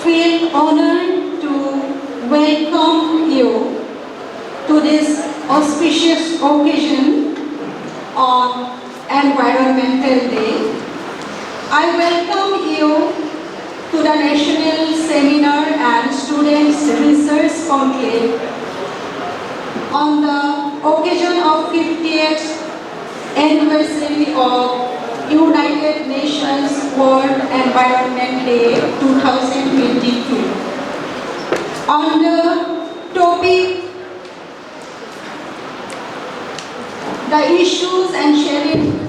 feel honored to welcome you to this auspicious occasion on Environmental Day. I welcome you to the National Seminar and Students Research Conclave on the occasion of 50th anniversary of United Nations World Environment Day 2022. On the topic, the issues and sharing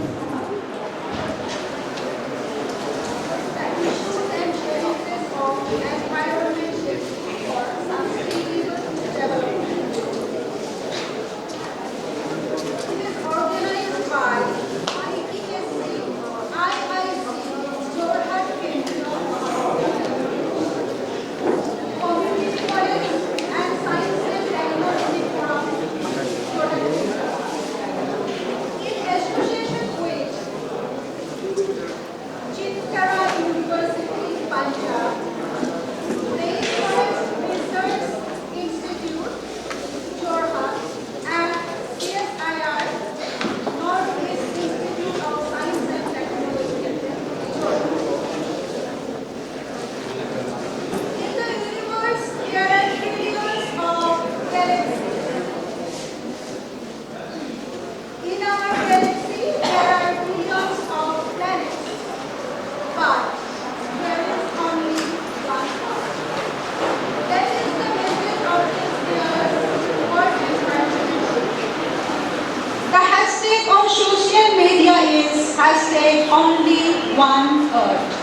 only one Earth.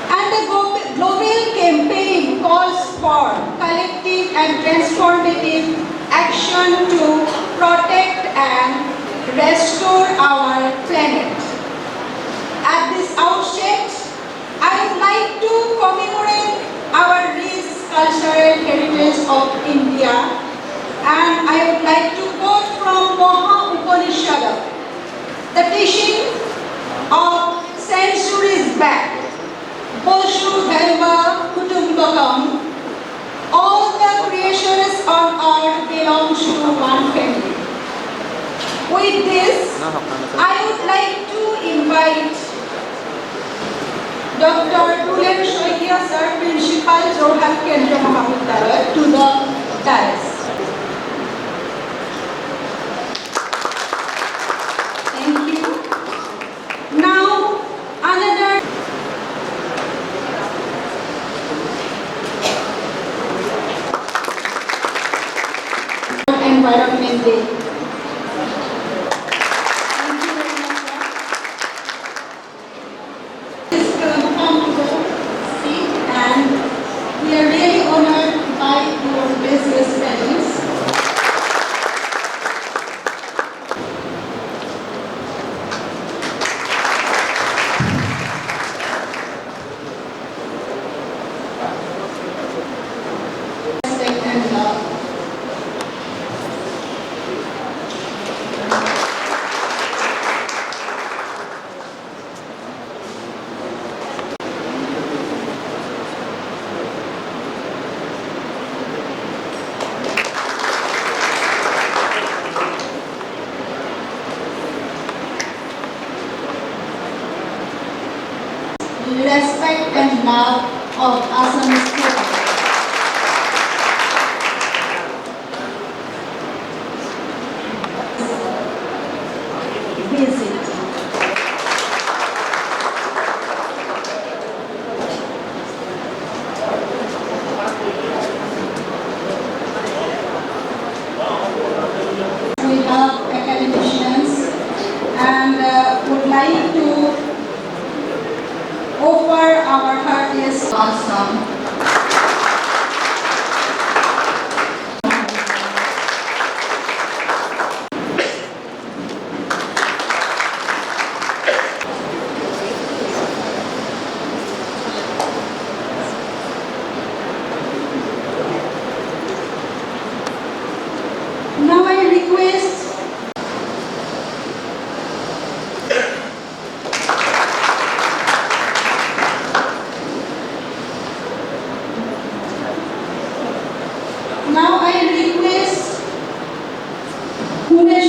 And the global campaign calls for collective and transformative action to protect and restore our planet. At this outset, I would like to commemorate our rich cultural heritage of India, and I would like to quote from Mahavidyalaya, the teaching of centuries back, Poshu Dharma Kutumbakam, all the creations on earth belongs to one family. With this, I would like to invite Dr. Tulen Shoikia Sir, Principal, Jorhat Kendriya Mahavidyalaya, to the dais. Environment Day. Thank you very much, sir. Please come to the seat, and we are really honored by your business presence.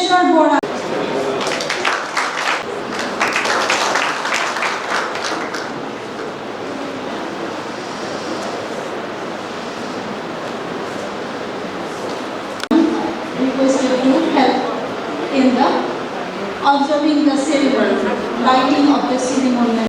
Professor Jorhat. Requested to help in the observing the ceremony, lighting of the ceremony.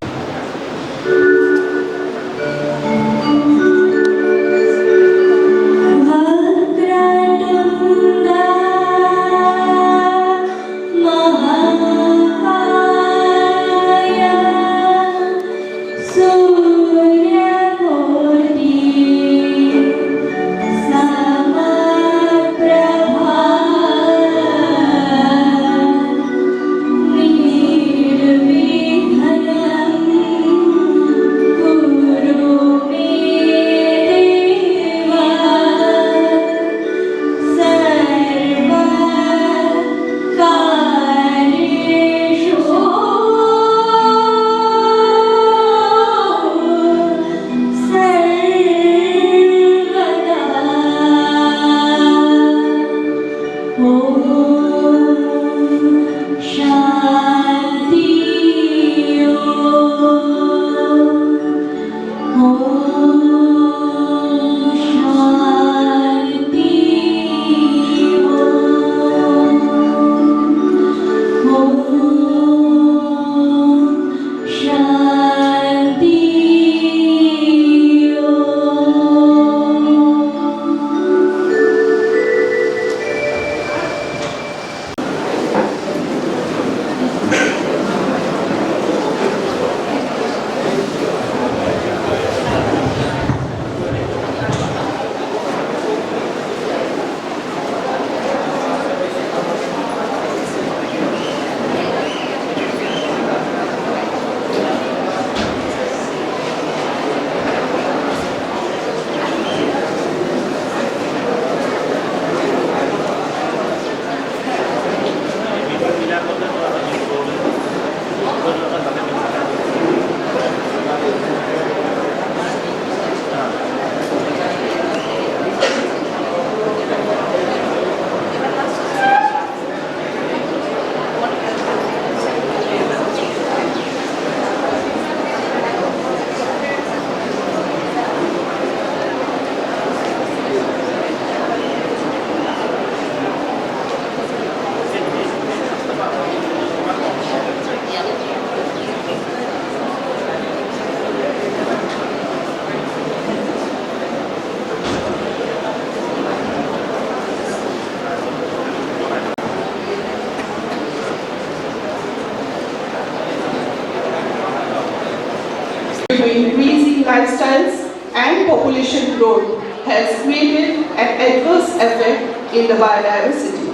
Increasing lifestyles and population growth has created an adverse effect in the biodiversity.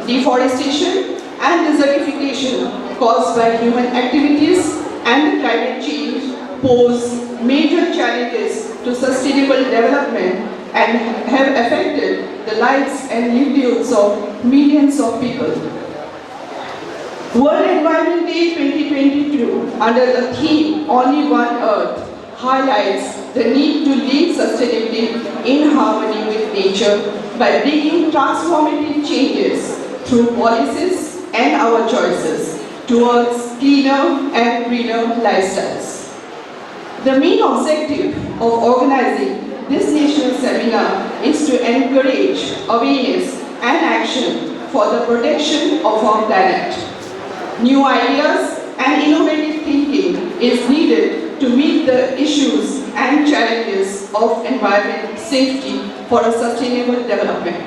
Deforestation and desertification caused by human activities and climate change pose major challenges to sustainable development and have affected the lives and livelihoods of millions of people. World Environment Day 2022, under the theme Only One Earth, highlights the need to live sustainably in harmony with nature by bringing transformative changes through policies and our choices towards cleaner and greener lifestyles. The main objective of organizing this national seminar is to encourage awareness and action for the protection of our planet. New ideas and innovative thinking is needed to meet the issues and challenges of environment safety for a sustainable development.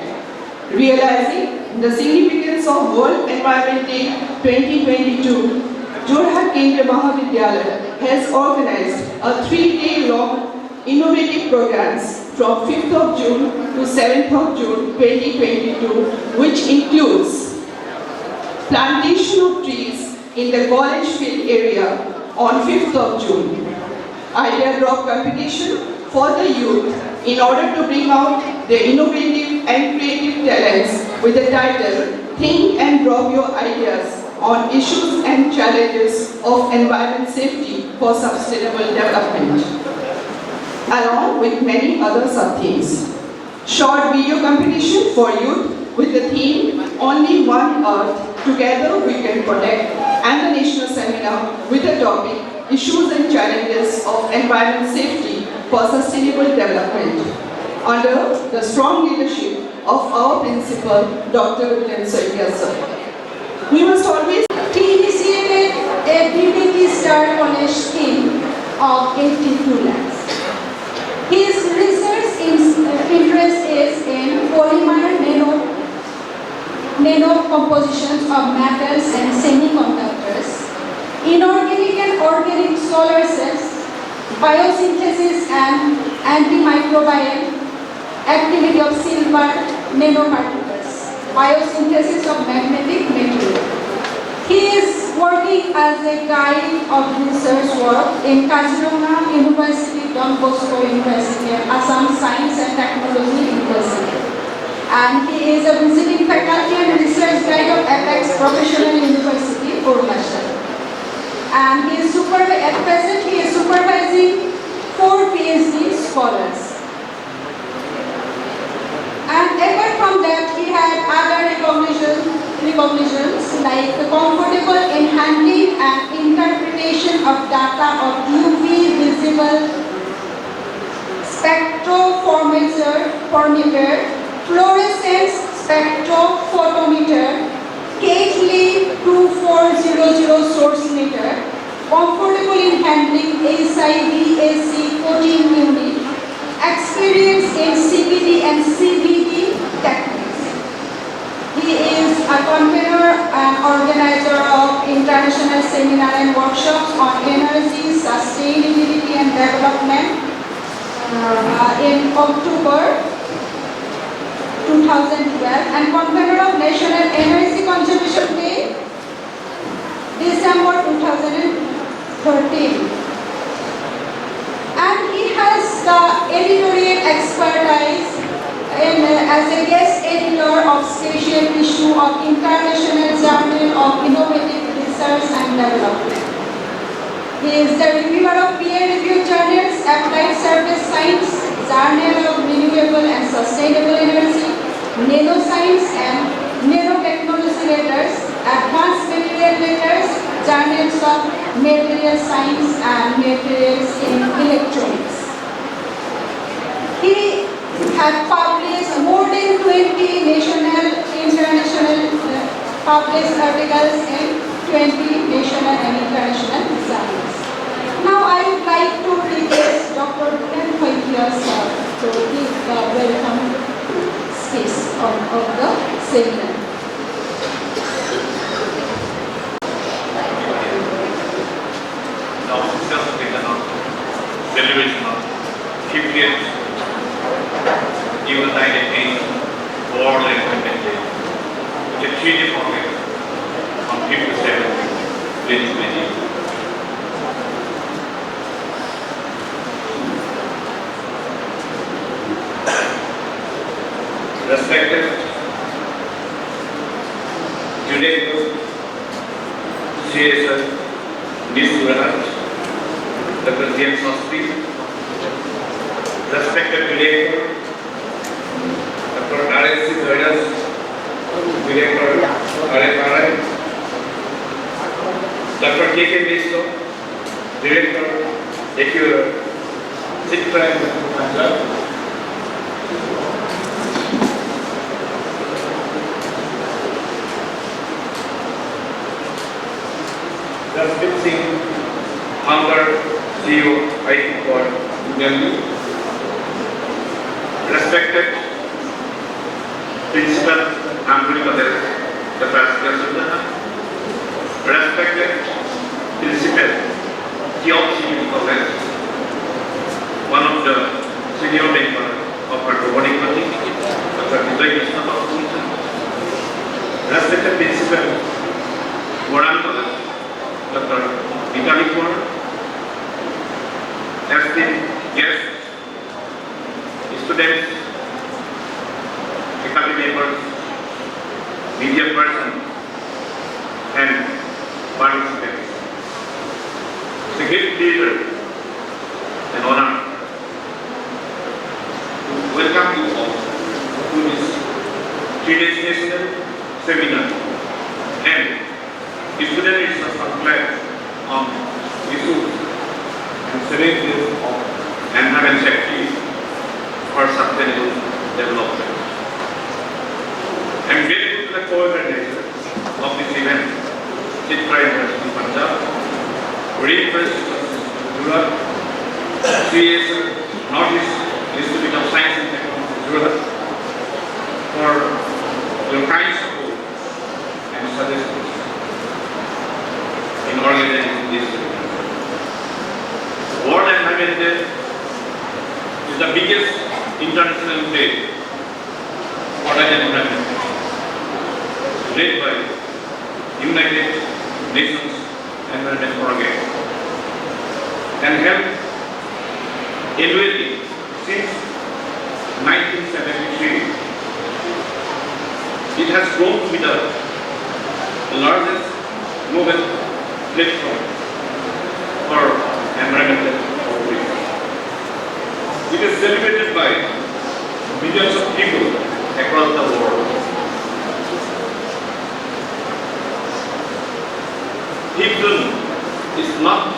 Realizing the significance of World Environment Day 2022, Jorhat Kendriya Mahavidyalaya has organized a 3-day-long innovative programs from 5th of June to 7th of June 2022, which includes plantation of trees in the college field area on 5th of June, idea drop competition for the youth in order to bring out their innovative and creative talents with the title Think and Drop Your Ideas on Issues and Challenges of Environment Safety for Sustainable Development, along with many other sub-themes. Short video competition for youth with the theme Only One Earth, Together We Can Protect, and the national seminar with the topic Issues and Challenges of Environment Safety for Sustainable Development, under the strong leadership of our principal, Dr. Kendriya sir. We must always He initiated a BBT Star College scheme of 82 lakhs. His research interest is in polymer nano compositions of metals and semiconductors, inorganic and organic solar cells, biosynthesis and antimicrobial activity of silver nanoparticles, biosynthesis of magnetic material. He is working as a guide of research work in Kaziranga University, Don Bosco University, and Assam Science and Technology University. And he is a visiting faculty and research guide of Apex Professional University, Arunachal. And he is at present he is supervising 4 PhD scholars. And apart from that, he had other recognitions like the comfortable in handling and interpretation of data of UV visible spectrophotometer, fluorescence spectrophotometer, Gately 2400 source meter, comfortable in handling SIVAC 14 unit, experience in CBD and CBD techniques. He is a convener and organizer of international seminar and workshops on energy, sustainability and development in October 2012 and convener of National Energy Conservation Day, December 2013. And he has the editorial expertise as a guest editor of special issue of International Journal of Innovative Research and Development. He is the reviewer of peer-reviewed journals, Applied Surface Science, Journal of Renewable and Sustainable Energy, Nanoscience and Nanotechnology Letters, Advanced Material Letters, Journals of Material Science and Materials in Electronics. He had published more than 20 national, international published articles in 20 national and international journals. Now I would like to request Dr. Kendriya sir to give the welcome speech of the seminar. Now successfully announced celebration of 50th United Nations World Environment Day, with a 3D format on 57, 2020. Respected Director, CSR, Ms. Jorhat, Dr. James Hospital, respected Director, Dr. R.S. Zoydas, Director RFRI, Dr. K.K. Misto, Director, Acura, Citra and Punjab, Jaspreet Singh, Hunger, CEO, IT for Delhi. Respected Principal Anguli Patel, the President of the respected Principal, Geopsy College, one of the senior member of our governing body, Dr. Vijay Krishna Babu, respected Principal, Modern College, Dr. Vitali Kumar, esteemed guests, students, faculty members, media persons, and participants. It's a great pleasure and honor to welcome you all to this 3 days national seminar, and student research class on issues and challenges of environment safety for sustainable development. I am grateful to the co-organizer of this event, Chitra University, Punjab, University of Jorhat, CSR, Northeast Institute of Science and Technology, Jorhat, for your kind support and suggestions in organizing this event. World Environment Day is the biggest international day for the environment, led by United Nations Environment Program, and held annually since 1973. It has grown to be the largest global platform for environmental outreach. It is celebrated by millions of people across the world. 5th June is not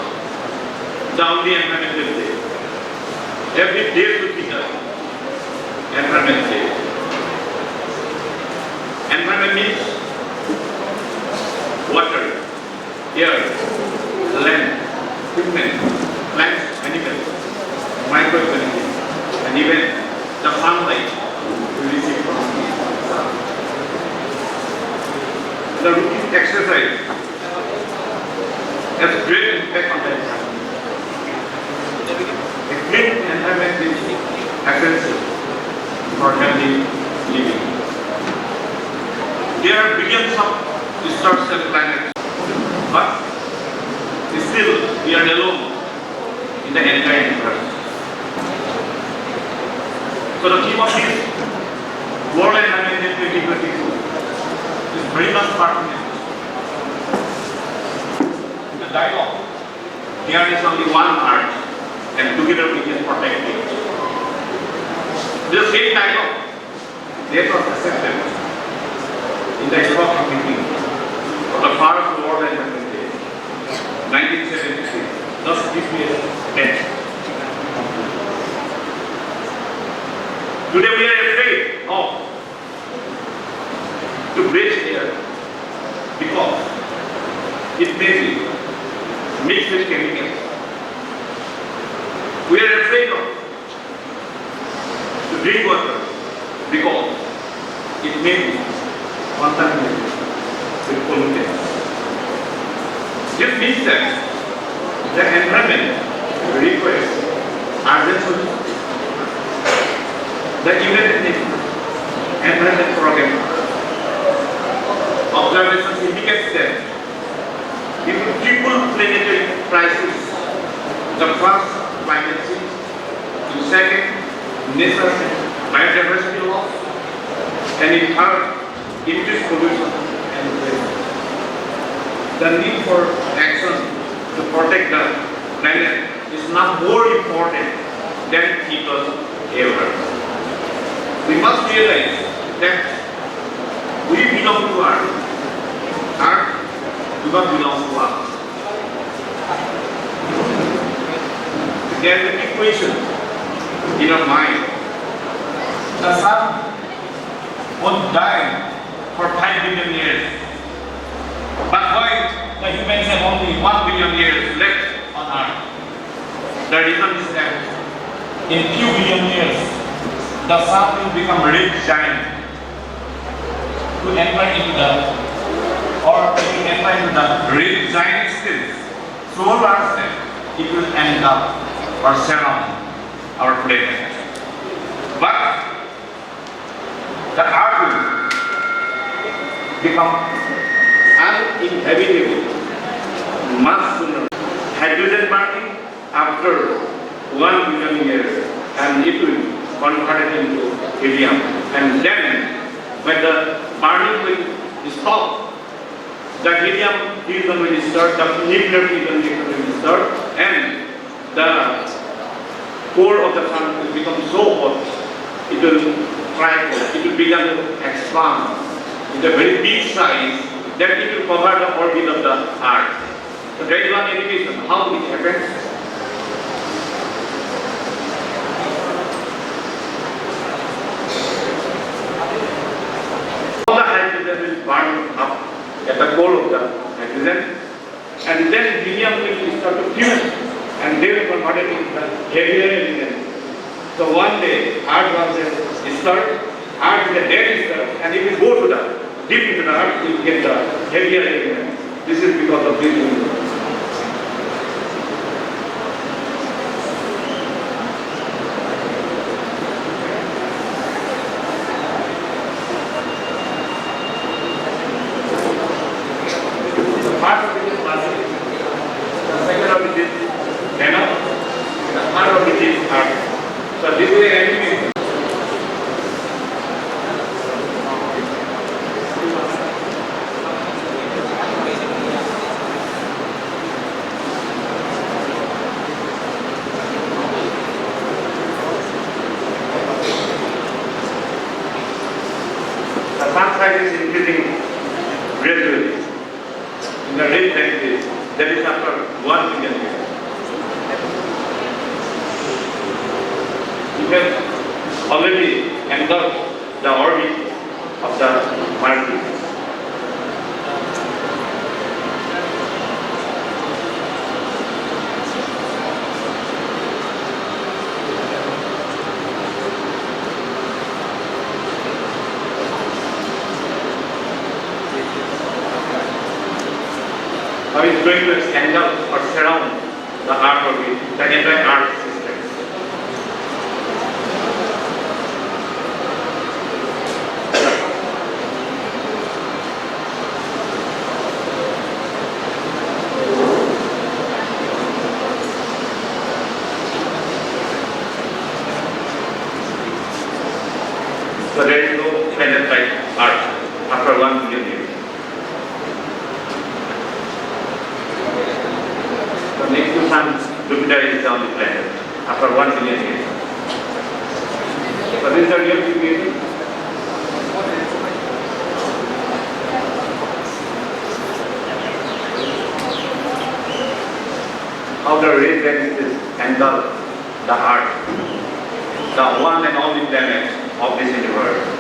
the only environmental day. Every day should be the environment day. Environment means water, air, land, human, plants, animals, microorganisms, and even the sunlight we receive from the sun. The routine exercise has great impact on the environment. A clean environment is essential for healthy living. There are billions of stars and planets, but still we are alone in the entire universe. So the theme of this World Environment Day 2022 is very much pertinent. The dialogue, there is only one Earth, and together we can protect it. The same dialogue, that was accepted in the Epoch meeting of the first World Environment Day, 1973, just this year, 10. Today we are afraid of to breathe air because it may be mixed with chemicals. We are afraid of to drink water because it may be contaminated with pollutants. This means that the environment requires urgent solutions. The United Nations Environment Program observations indicates that if we triple planetary crisis, the first climate change, the second nature biodiversity loss, and in third increased pollution and waste. The need for action to protect the planet is not more important than it was ever. We must realize that we belong to Earth. Earth does not belong to us. There is an equation in our mind. The sun won't die for 5 billion years. But why the humans have only 1 billion years left on Earth? The reason is that in few billion years, the sun will become red giant to enter into the red giant stage. So large that it will end up or surround our planet. But the Earth will become uninhabitable much sooner. Hydrogen burning after 1 billion years, and it will convert it into helium. And then when the burning will stop, the helium fusion will start, the nuclear fusion will start, and the core of the sun will become so hot, it will begin to expand is a very big size that it will cover the orbit of the Earth. So there is one indication how it happens. All the hydrogen will burn up at the core of the hydrogen, and then helium will start to fuse, and they will convert it into heavier element. So one day, Earth was a star, Earth is a dead star, and if you go to the deep into the Earth, you will get the heavier element. This is because of this universe. The sun size is increasing gradually. In the rate like this, that is after 1 million years. You have already entered the orbit of the Mercury. Now it's going to engulf or surround the Earth orbit, the entire Earth system. So there is no planet like Earth after 1 million years. Next to Sun, Jupiter is the only planet after 1 million years. So this is the real situation. How the rays is engulf the Earth, the one and only planet of this universe.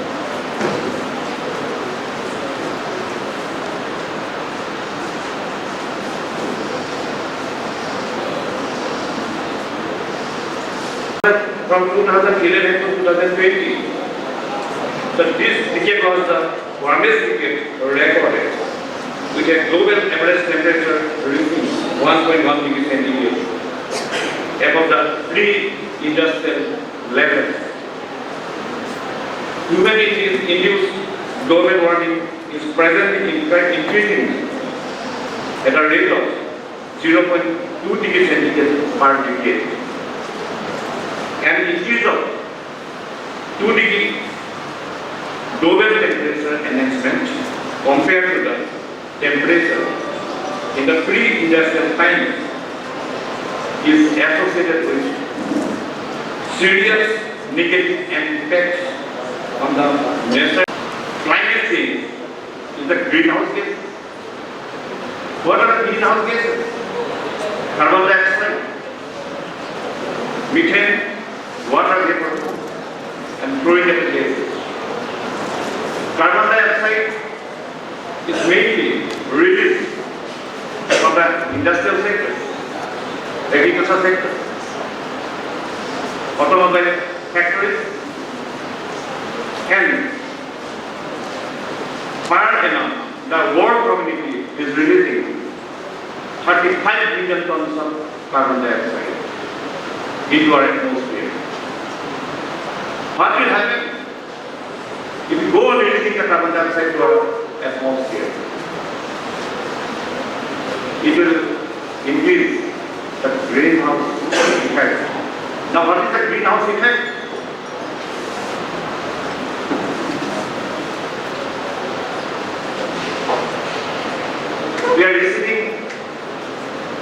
From 2011 to 2020, so this decade was the warmest decade recorded, with a global average temperature reaching 1.1 degrees centigrade, above the pre-industrial levels. Human-induced global warming is presently increasing at a rate of 0.2 degrees centigrade per decade. An increase of 2 degree global temperature enhancement compared to the temperature in the pre-industrial time is associated with serious negative impacts on the nature. Climate change is the greenhouse gas. What are the greenhouse gases? Carbon dioxide, methane, water vapor, and fluoridated gases. Carbon dioxide is mainly released from the industrial sector, agricultural sector, automobile factories, and per annum the world community is releasing 35 billion tons of carbon dioxide into our atmosphere. What will happen if you go on releasing the carbon dioxide to our atmosphere? It will increase the greenhouse effect. Now, what is the greenhouse effect? We are receiving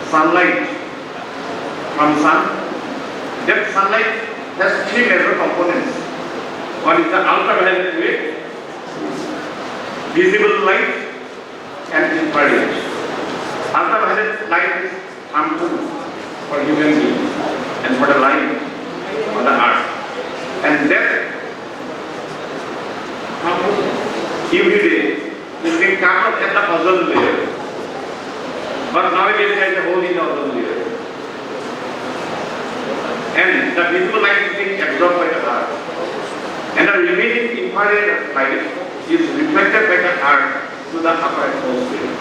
sunlight from sun. That sunlight has 3 major components. One is the ultraviolet ray, visible light and infrared. Ultraviolet light is harmful for human beings and for the life on the earth. And that UV ray is being covered at the ozone layer. But nowadays there is a hole in the ozone layer. And the visible light is being absorbed by the earth. And the remaining infrared light is reflected by the earth to the upper atmosphere.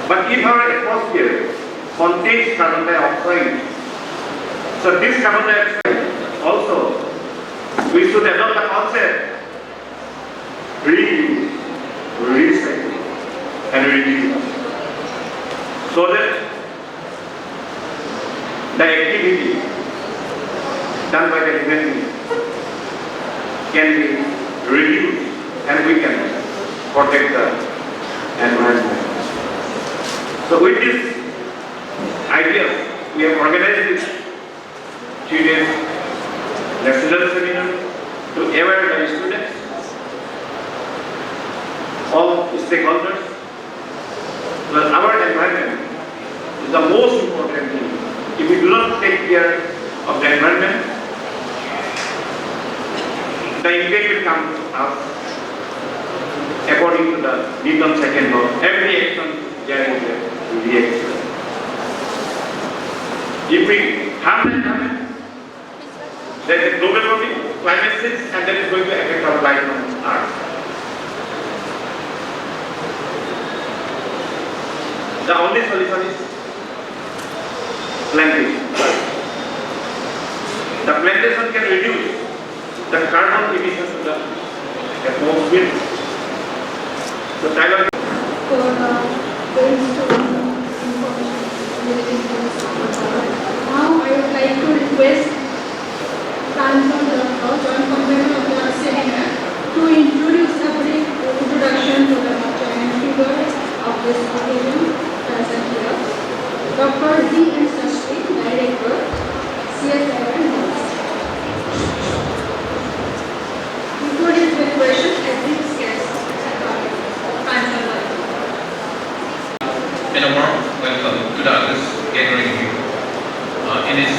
But if our atmosphere contains carbon dioxide, so this carbon dioxide also, we should adopt the concept reuse, recycle, and reduce, so that the activity done by the human being can be reduced and we can protect the environment. So with this idea, we have organized this 3 days national seminar to aware the students, all stakeholders, that our environment is the most important thing. If we do not take care of the environment, the impact will come to us according to the Newton's second law. Every action there is a reaction. If we harm the environment, there is global warming, climate change, and that is going to affect our life on Earth. The only solution is plantation. The plantation can reduce the carbon emissions to the atmosphere. So Tyler, For going to information related to this now I would like to request Kansan Joint Convener of the seminar to introduce a brief introduction to the giant figure of this occasion present here. Dr. D. Sastry, Director, CSIR Notes. Including the question as this guest. And a warm welcome to the August gathering here. In its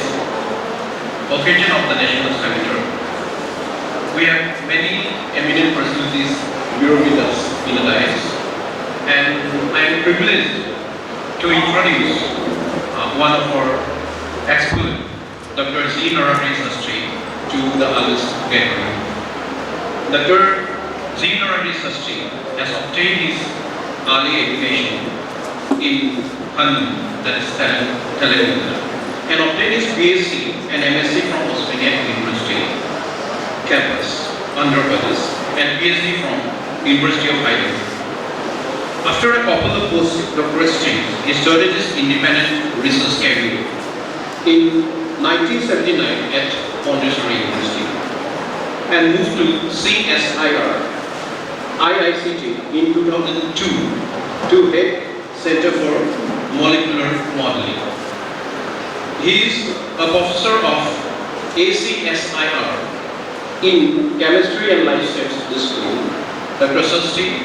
occasion of the National Seminar, we have many eminent personalities here with us in the dais, and I am privileged to introduce one of our experts, Dr. Z. Narahari Sastry, to the August gathering. Dr. Z. Narahari Sastry has obtained his early education in Hanum, that is Telangana, and obtained his BSc and MSc from Osmania University campus, Andhra Pradesh, and PhD from University of Hyderabad. After a couple of postdoctoral stints, he started his independent research career in 1979 at Pondicherry University and moved to CSIR IICT in 2002 to head Center for Molecular Modeling. He is a professor of ACSIR in Chemistry and Life Sciences discipline. Dr. Sastry's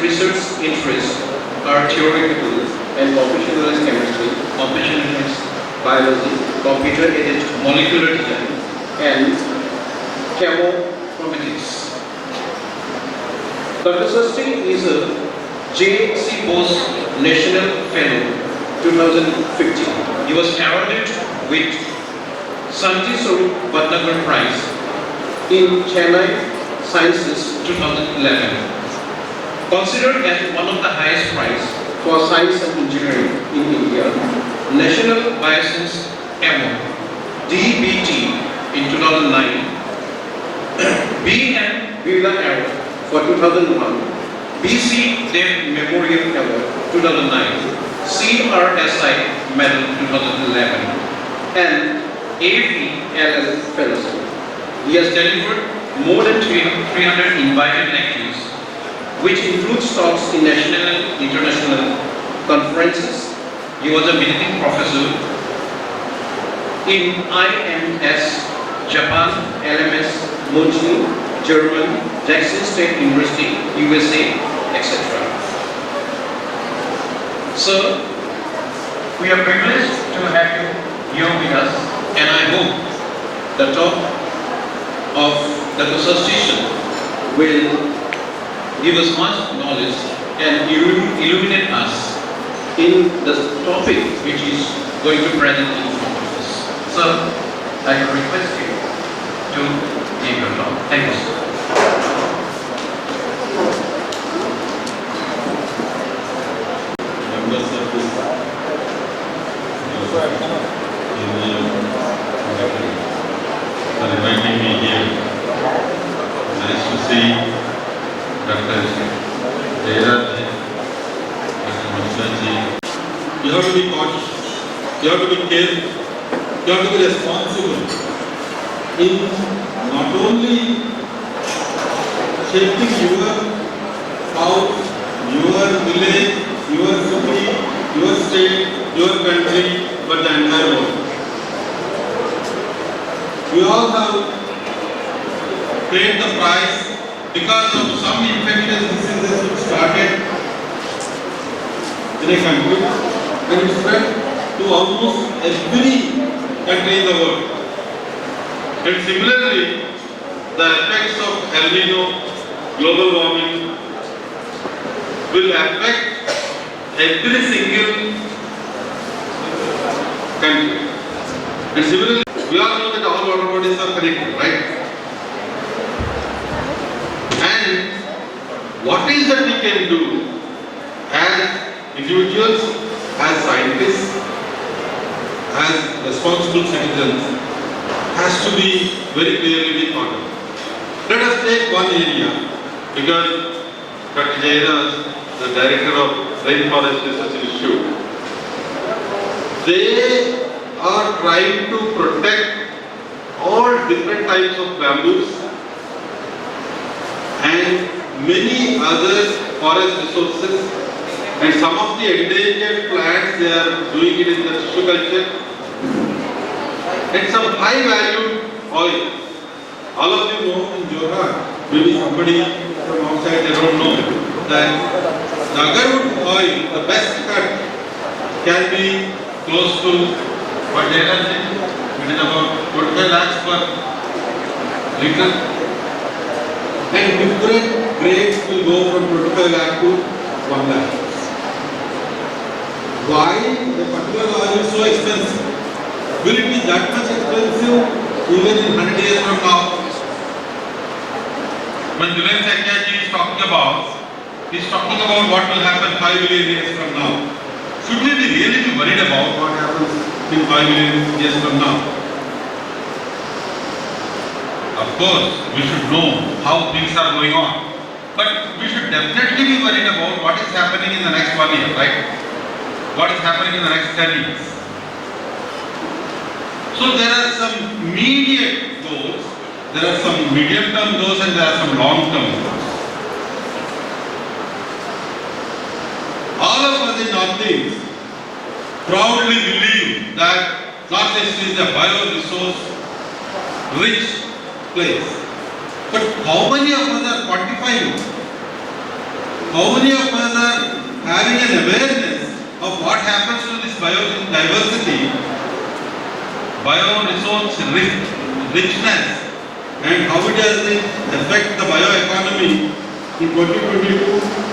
research interests are theoretical and computationalized chemistry, computationalized biology, computer-aided molecular design, and chemoinformatics. Dr. Sastry is a J.C. Bose National Fellow 2015. He was awarded with Santi Swarup Bhatnagar Prize in Chennai Sciences 2011. Considered as one of the highest prizes for science and engineering in India, National Bioscience Award DBT in 2009, B.N. Birla Award for 2001, B.C. Dev Memorial Award 2009, CRSI Medal 2011, and AVLL Fellowship. He has delivered more than 300 invited lectures, which includes talks in national and international conferences. He was a visiting professor in IMS, Japan, LMS, Mojini, German, Jackson State University, USA, etc. So, we are privileged to have you here with us, and I hope the talk of the association will give us much knowledge and illuminate us in the topic which is going to present in front of us. So, I request you to give your talk. Thank you, sir. Members of this for inviting me here. Nice to see Dr. Jorhat, Dr. Mishraji. You have to be cautious, you have to be careful, you have to be responsible in not only shaping your house, your village, your city, your state, your country, but the entire world. We all have paid the price because of some infectious diseases which started in a country and it spread to almost every country in the world. And similarly, the effects of El Nino, global warming, will affect every single country. And similarly, we all know that all water bodies are connected, right? And what is that we can do as individuals, as scientists, as responsible citizens, has to be very clearly thought of. Let us take one area, because Dr. Jorhat, the director of Rainforest Research Institute, they are trying to protect all different types of bamboos and many other forest resources, and some of the endangered plants they are doing it in the tissue culture, and some high value oil. All of you know in Jorhat, maybe somebody from outside they don't know that the agarwood oil, the best cut, can be close to what they are saying, it is about 25 lakhs per liter, and different grades will go from 25 lakh to 1 lakh. Why the particular oil is so expensive? Will it be that much expensive even in 100 years from now? When Dylan Sekyaji is talking about what will happen 5 million years from now. Should we really be worried about what happens in 5 million years from now? Of course, we should know how things are going on. But we should definitely be worried about what is happening in the next 1 year, right? What is happening in the next 10 years. So there are some immediate goals, there are some medium-term goals, and there are some long-term goals. All of us in Northeast proudly believe that Northeast is a bio-resource rich place. But how many of us are quantifying it? How many of us are having an awareness of what happens to this biodiversity, bio-resource richness, and how it does affect the bioeconomy in 2022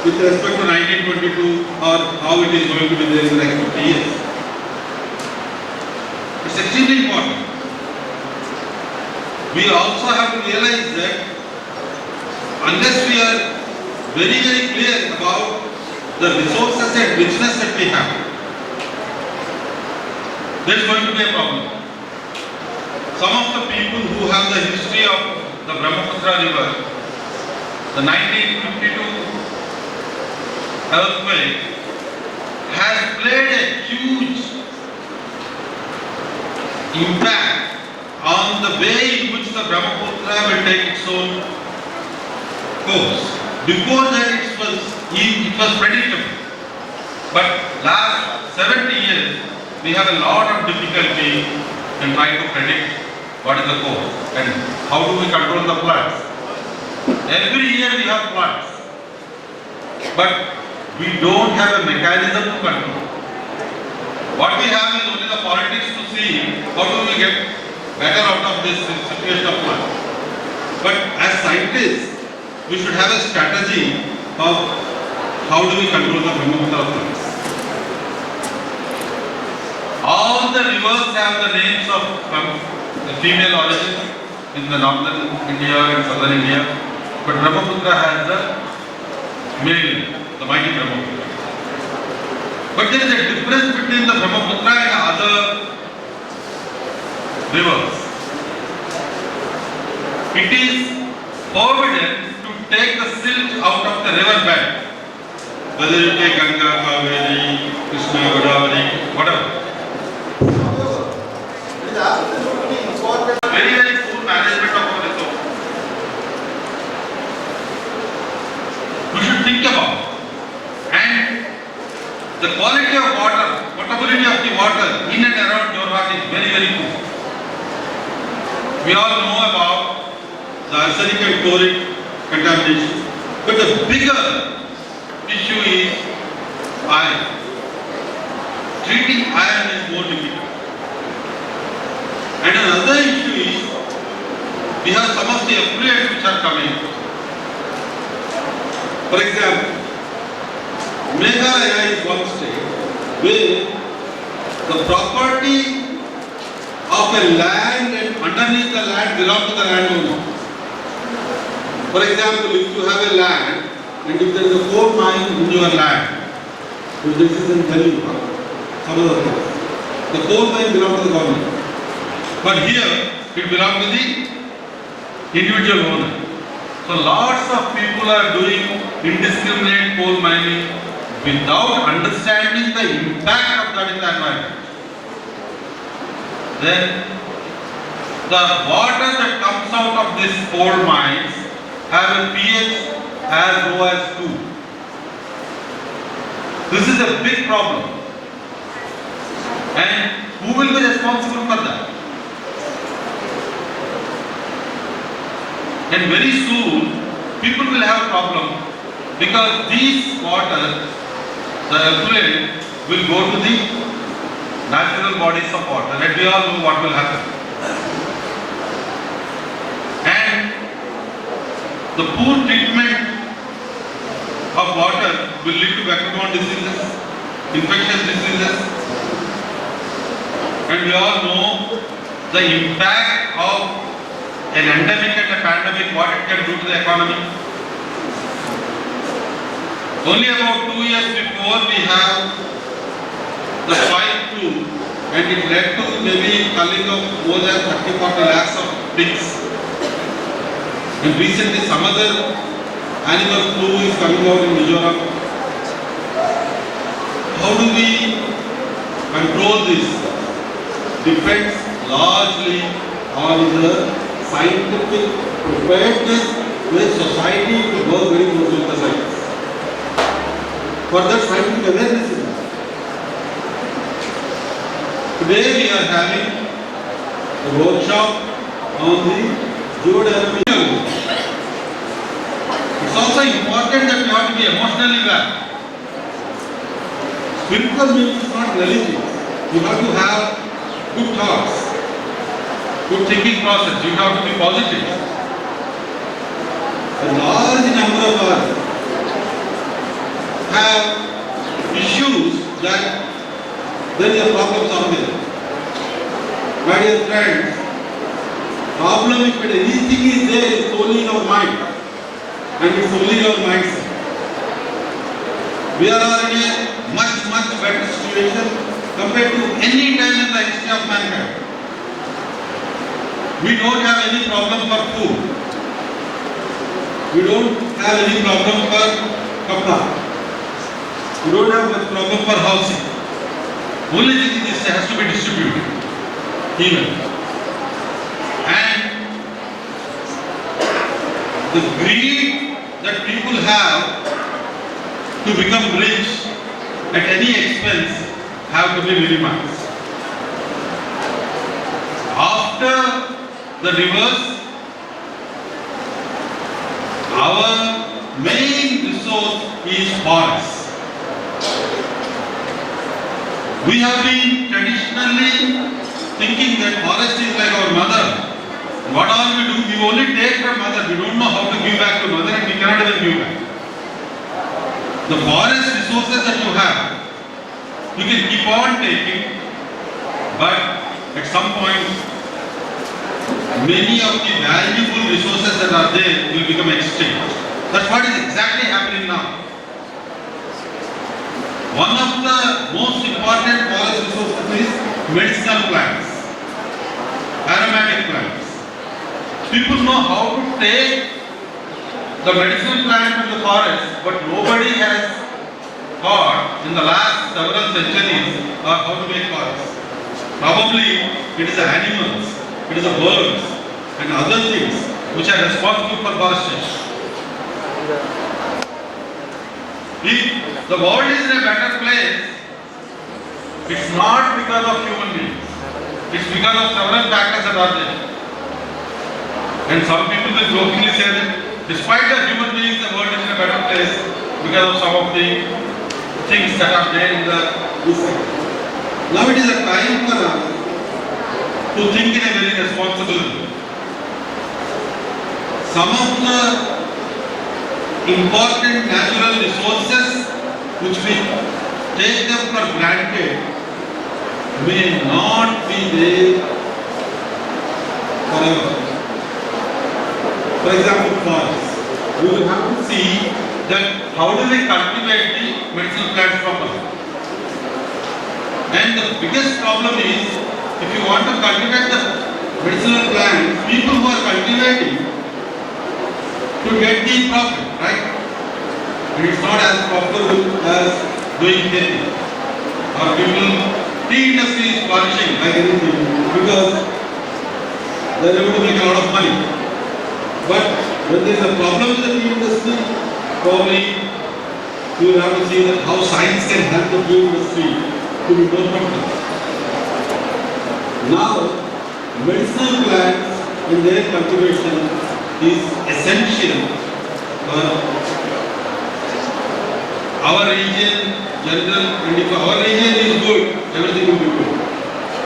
with respect to 1922, or how it is going to be there in the next 50 years. It's extremely important. We also have to realize that unless we are very, very clear about the resources and richness that we have, there's going to be a problem. Some of the people who have the history of the Brahmaputra River, the 1952 earthquake has played a huge impact on the way in which the Brahmaputra will take its own course. Before that it was predictable. But last 70 years we have a lot of difficulty in trying to predict what is the cause, and how do we control the floods. Every year we have floods, but we don't have a mechanism to control. What we have is only the politics to see how do we get better out of this situation of flood. But as scientists, we should have a strategy of how do we control the Brahmaputra floods. All the rivers have the names of the female origin in the northern India and southern India, but Brahmaputra has the male, the mighty Brahmaputra. But there is a difference between the Brahmaputra and other rivers. It is forbidden to take the silt out of the river bed, whether you take Ganga, Kaveri, Krishna, Godavari, whatever. Very, very poor management of our resources. We should think about. And the quality of water, potability of the water in and around Jorhat is very, very poor. We all know about the arsenic and chlorine contamination. But the bigger issue is iron. Treating iron is more difficult. And another issue is we have some of the effluents which are coming. For example, Meghalaya is one state where the property of a land and underneath the land belongs to the landowner. For example, if you have a land and if there is a coal mine in your land, if this is in Delhi, some other place, the coal mine belongs to the government. But here, it belongs to the individual owner. So lots of people are doing indiscriminate coal mining without understanding the impact of that in the environment. Then the water that comes out of these coal mines have a pH as low as 2. This is a big problem. And who will be responsible for that? And very soon, people will have a problem because these water, the effluent, will go to the natural bodies of water, and we all know what will happen. And the poor treatment of water will lead to vector-borne diseases, infectious diseases, and we all know the impact of an endemic and a pandemic, what it can do to the economy. Only about 2 years before we have the swine flu, and it led to maybe culling of more than 30-40 lakhs of pigs. And recently some other animal flu is coming out in Mizoram. How do we control this? Depends largely on the scientific preparedness with society to work very closely with the science. For that scientific awareness is there. Today we are having a workshop on the geodynamics. It's also important that we have to be emotionally well. Spiritual means is not religious. You have to have good thoughts. Good thinking process, you have to be positive. A large number of us have issues that there is a problem somewhere. My dear friends, problem is that anything is there is only in our mind, and it's only in our mindset. We are in a much better situation compared to any time in the history of mankind. We don't have any problem for food. We don't have any problem for kapda. We don't have much problem for housing. Only thing is this has to be distributed evenly. And the greed that people have to become rich at any expense have to be minimized. After the rivers, our main resource is forest. We have been traditionally thinking that forest is like our mother. What all we do, we only take from mother. We don't know how to give back to mother, and we cannot even give back. The forest resources that you have, you can keep on taking, but at some point, many of the valuable resources that are there will become extinct. That's what is exactly happening now. One of the most important forest resources is medicinal plants, aromatic plants. People know how to take the medicinal plant to the forest, but nobody has thought in the last several centuries how to make forests. Probably it is the animals, it is the birds and other things which are responsible for forestation. If the world is in a better place, it's not because of human beings. It's because of several factors that are there. And some people will jokingly say that despite the human beings, the world is in a better place because of some of the things that are there in the book. Now it is a time for us to think in a very responsible way. Some of the important natural resources which we take them for granted may not be there forever. For example, forests. We will have to see that how do we cultivate the medicinal plants properly. And the biggest problem is, if you want to cultivate the medicinal plants, people who are cultivating to get the profit, right? And it's not as profitable as doing anything. Or people, tea industry is flourishing like anything because they are able to make a lot of money. But when there is a problem with the tea industry, probably you will have to see that how science can help the tea industry to be more profitable. Now, medicinal plants and their cultivation is essential for our region, general, and if our region is good, everything will be good.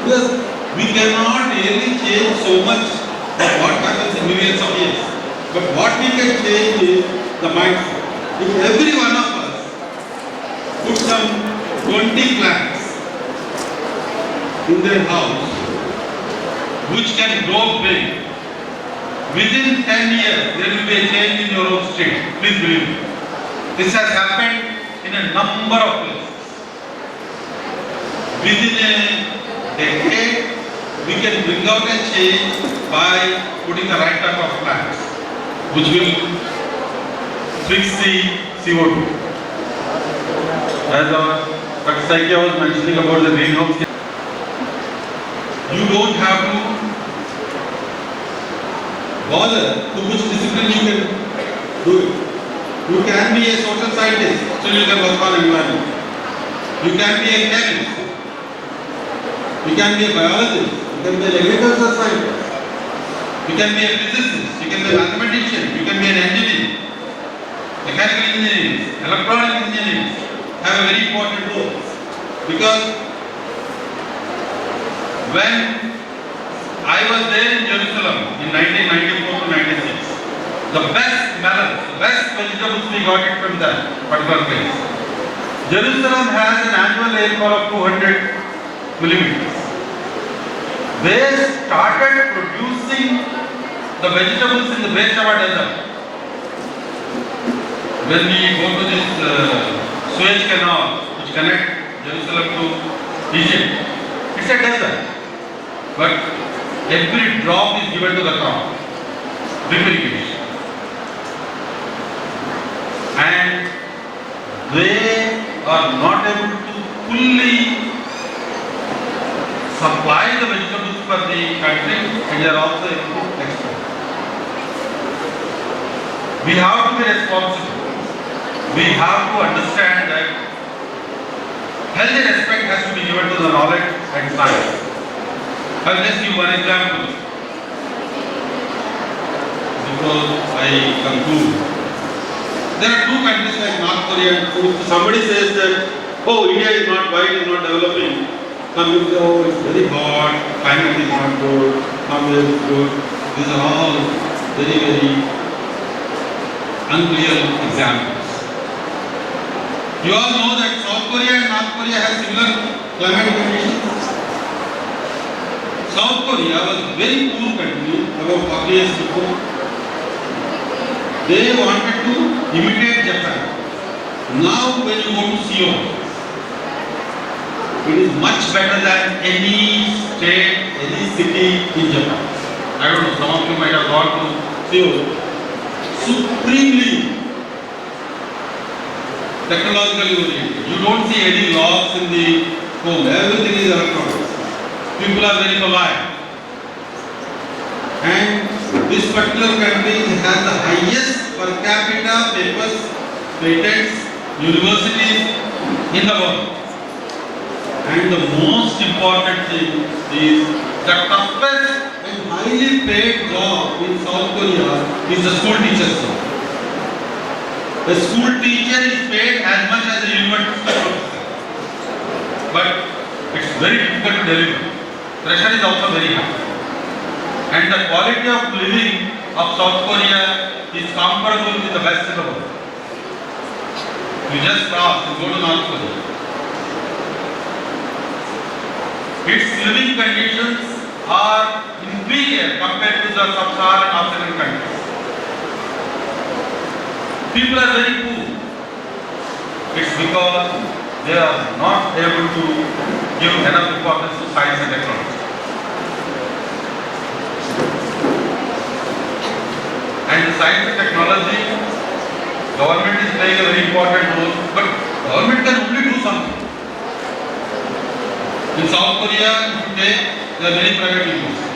Because we cannot really change so much of what happens in millions of years. But what we can change is the mindset. If every one of us put some 20 plants in their house, which can grow big, within 10 years there will be a change in your own street. Please believe me. This has happened in a number of places. Within a decade, we can bring out a change by putting the right type of plants, which will fix the CO2. As Dr. Saikia was mentioning about the greenhouse, you don't have to bother to which discipline you can do it. You can be a social scientist, still you can work on environment. You can be a chemist. You can be a biologist. You can be an agricultural scientist. You can be a physicist. You can be a mathematician. You can be an engineer. Mechanical engineers, electronic engineers have a very important role. Because when I was there in Jerusalem in 1994 to 96, the best melons, the best vegetables we got it from that particular place. Jerusalem has an annual rainfall of 200 millimeters. They started producing the vegetables in the Beersheba desert. When we go to this Suez Canal, which connects Jerusalem to Egypt, it's a desert. But every drop is given to the crop, drip irrigation. And they are not able to fully supply the vegetables for the country, and they are also able to export. We have to be responsible. We have to understand that health and respect has to be given to the knowledge and science. I'll just give one example. before I conclude. There are two countries like North Korea. If somebody says that, oh, India is not, why it is not developing? Some people say, oh, it's very hot, climate is not good, somewhere is good. These are all very, very unclear examples. You all know that South Korea and North Korea have similar climate conditions. South Korea was a very poor country about 40 years before. They wanted to imitate Japan. Now when you go to Seoul, it is much better than any state, any city in Japan. I don't know, some of you might have gone to Seoul. Supremely technologically oriented. You don't see any logs in the home. Everything is electronics. People are very polite. And this particular country has the highest per capita papers, patents, universities in the world. And the most important thing is the toughest and highly paid job in South Korea is the school teacher's job. The school teacher is paid as much as a university professor. But it's very difficult to deliver. Pressure is also very high. And the quality of living of South Korea is comparable with the best in the world. You just cross and go to North Korea. Its living conditions are inferior compared to the sub-Saharan African countries. People are very poor. It's because they are not able to give enough importance to science and technology. And the science and technology, government is playing a very important role, but government can only do something. In South Korea, today, there are many private universities.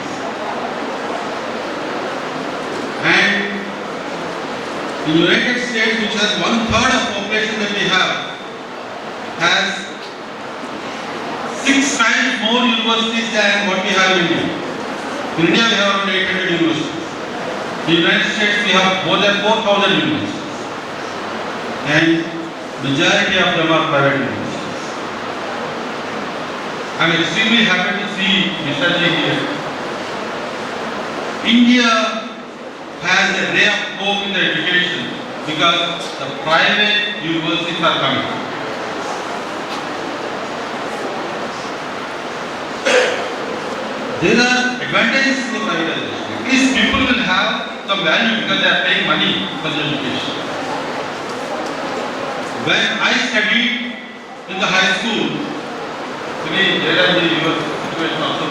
And in the United States, which has 1/3 of population that we have, has 6 times more universities than what we have in India. In India, we have around 800 universities. In the United States, we have more than 4,000 universities. And majority of them are private universities. I am extremely happy to see Mr. Ji here. India has a ray of hope in the education because the private universities are coming. There are advantages in the privatization. At least people will have some value because they are paying money for the education. When I studied in the high school,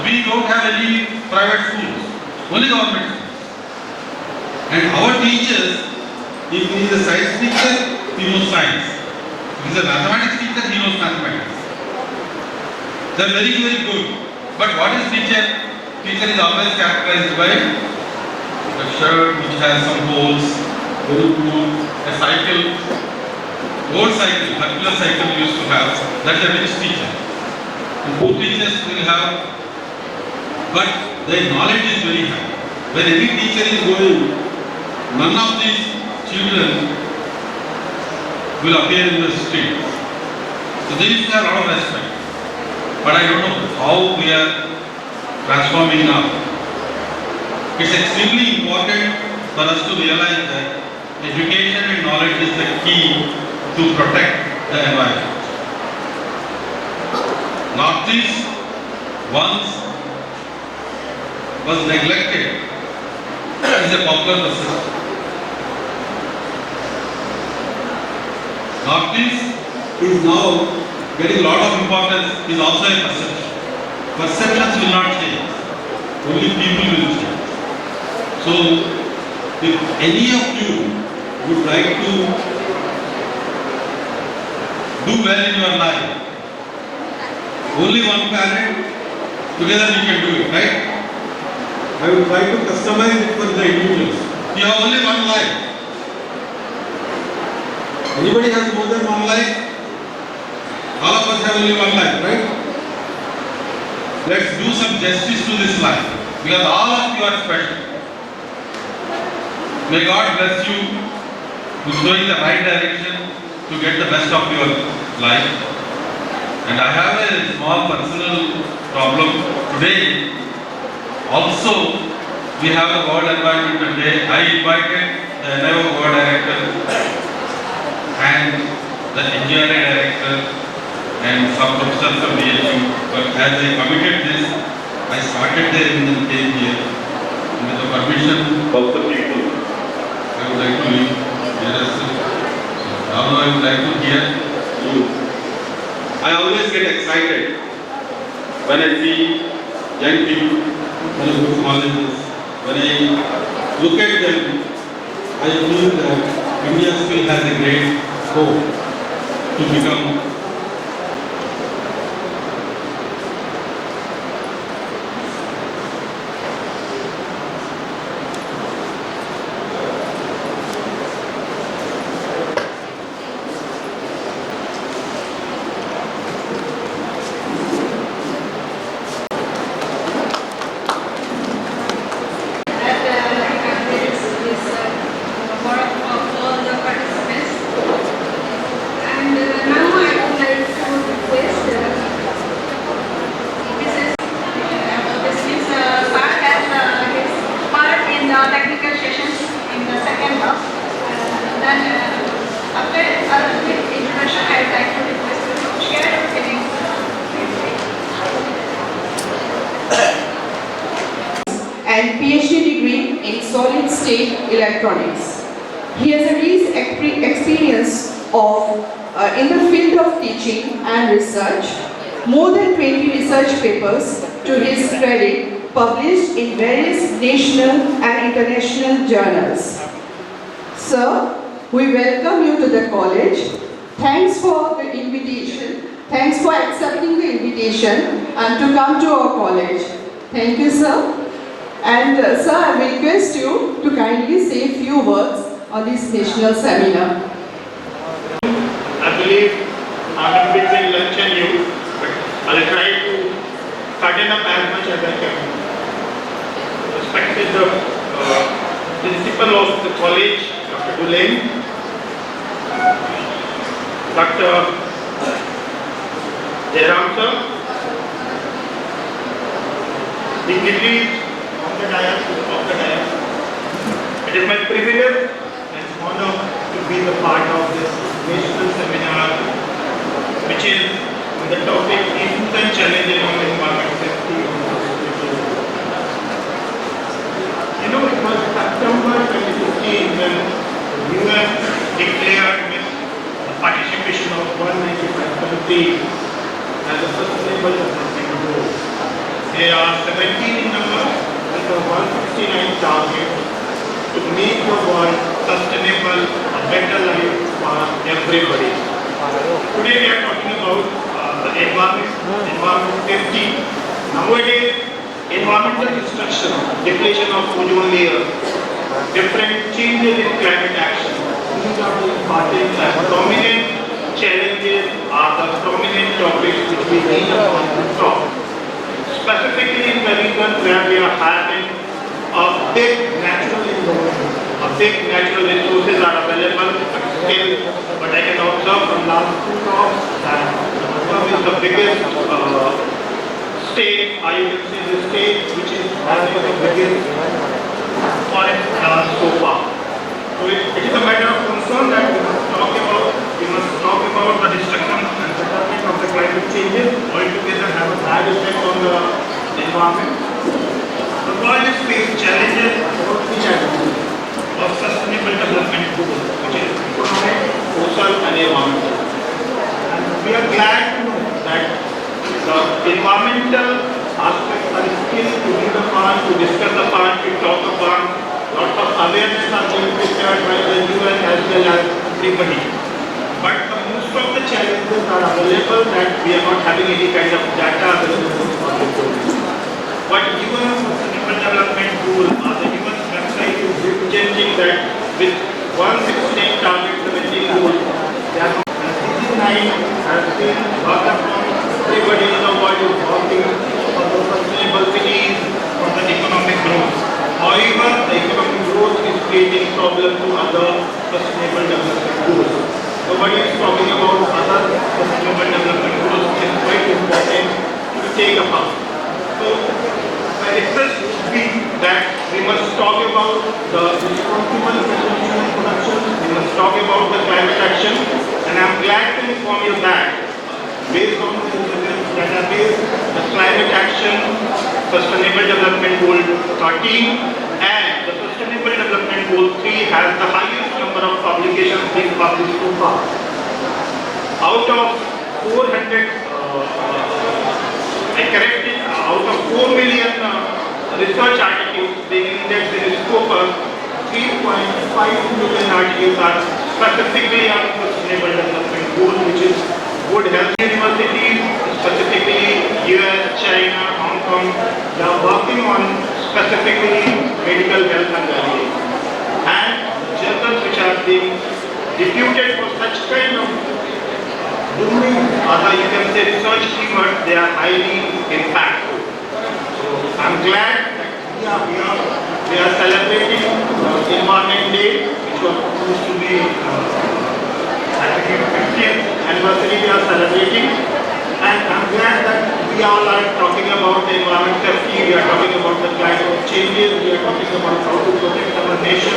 we don't have any private schools, only government schools. And our teachers, if he is a science teacher, he knows science. If he is a mathematics teacher, he knows mathematics. They are very, very good. But what is teacher? Teacher is always characterized by a shirt which has some holes, very cool, a cycle, old cycle, Hercules cycle we used to have. That's a rich teacher. And poor teachers will have, but their knowledge is very high. When any teacher is going, none of these children will appear in the street. So they used to have a lot of respect. But I don't know how we are transforming now. It's extremely important for us to realize that education and knowledge is the key to protect the environment. Northeast once was neglected is a popular perception. Northeast is now getting a lot of importance, is also a perception. Perceptions will not change, only people will change. So, if any of you would like to do well in your life, only one planet, together we can do it, right? I will try to customize it for the individuals. You have only one life. Anybody has more than one life? All of us have only one life, right? Let's do some justice to this life, because all of you are special. May God bless you with showing the right direction to get the best of your life. And I have a small personal problem today. Also, we have a World Environmental Day. I invited the NIO Board Director and the engineering director and some professors from DSU. But as I committed this, I started there and then came here. And with the permission of the people, I would like to leave here. Now I would like to hear you. I always get excited when I see young people, when I go to colleges, when I look at them, I feel that India still has a great hope to become technical sessions in the second half. Then after a quick introduction, I would like to request you to share your feelings. And PhD degree in solid state electronics. He has a rich experience in the field of teaching and research. More than 20 research papers to his credit published in various national and international journals. Sir, we welcome you to the college. Thanks for the invitation. Thanks for accepting the invitation and to come to our college. Thank you, sir. And sir, I request you to kindly say a few words on this national seminar. I believe I'm between lunch and you, but I'll try to fatten up as much as I can. Respected the principal of the college, Dr. Gulaim, Dr. Jairam sir, dignitaries of the dais. It is my privilege and honor to be the part of this national seminar, which is on the topic Issues and Challenges on Environment Safety. You know, it was September 2015 when the UN declared with the participation of 195 countries as a sustainable development goal. There are 17 in number with a 169 target to make the world sustainable, a better life for everybody. Today we are talking about the environment safety. Nowadays, environmental destruction, depletion of ozone layer, different changes in climate action, these are the important and prominent challenges, are the prominent topics which we need upon to talk. Specifically in the region where we are having a big natural environment, a big natural resources are available still, but I can observe from last two talks that Assam is the biggest state, I will say the state which is having the biggest forest so far. So it is a matter of concern that we must talk about the destruction and settlement of the climate changes altogether have a bad effect on the environment. The world is facing challenges, about three challenges of sustainable development goals, which is economic, social and environmental. And we are glad to know that the environmental aspects are still to be the part, to discuss the part, to talk about. Lots of awareness are being prepared by the UN as well as everybody. But most of the challenges are available that we are not having any kind of data available for the goals. But UN Sustainable Development Goal, the UN website is changing that with 169 target 17 goals, there are 69 has been worked upon. Everybody in the world is working for the sustainable cities, for the economic growth. However, the economic growth is creating problem to other sustainable development goals. Nobody is talking about other sustainable development goals, which is quite important to take up. So, my request would be that we must talk about the responsible consumption and production, we must talk about the climate action, and I am glad to inform you that based on the database, the climate action, sustainable development goal 13 and the sustainable development goal 3 has the highest number of publications being published so far. Out of 4 million research articles being indexed in Scopus, 3.5 million articles are specifically on sustainable development goals, which is good health. Universities, specifically US, China, Hong Kong, they are working on specifically medical health and well-being. And journals which are being deputed for such kind of doing, you can say research keywords, they are highly impactful. So I'm glad that we are celebrating the Environment Day, which was supposed to be I think 50th anniversary we are celebrating, and I'm glad that we all are talking about the environment safety, we are talking about the climate changes, we are talking about how to protect our nation,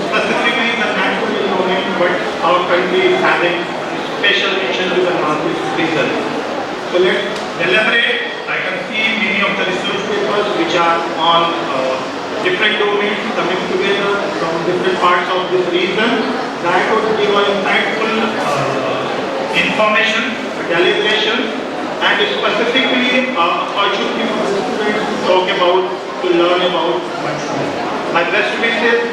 specifically the natural environment, but our country is having special mission to the northeast region. So let's deliberate. I can see many of the research papers which are on different domains coming together from different parts of this region. That would give an insightful information, deliberation, and specifically opportunity for the students to talk about, to learn about much more. My best wishes,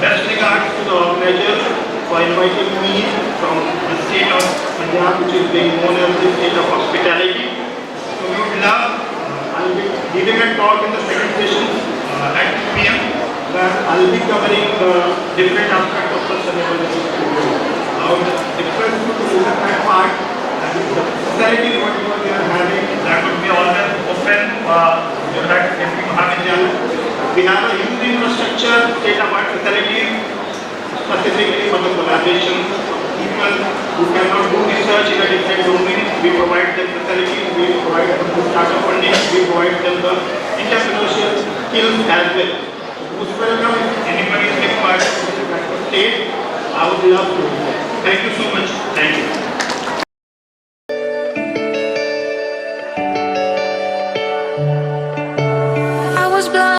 best regards to the organizers for inviting me from the state of Punjab, which is being known as the state of hospitality. So we would love, I'll be giving a talk in the second session at 2 p.m. where I'll be covering the different aspects of sustainable development. I would request you to look at that part, and the facility whatever we are having, that would be always open for Jorhat Kendriya Mahavidyalaya. We have a huge infrastructure, state-of-art facilities, specifically for the collaboration of people who cannot do research in a different domain. We provide them facilities, we provide them the startup funding, we provide them the entrepreneurship skills as well. Most welcome. If anybody is required to visit that state, I would love to. Thank you so much. Thank you.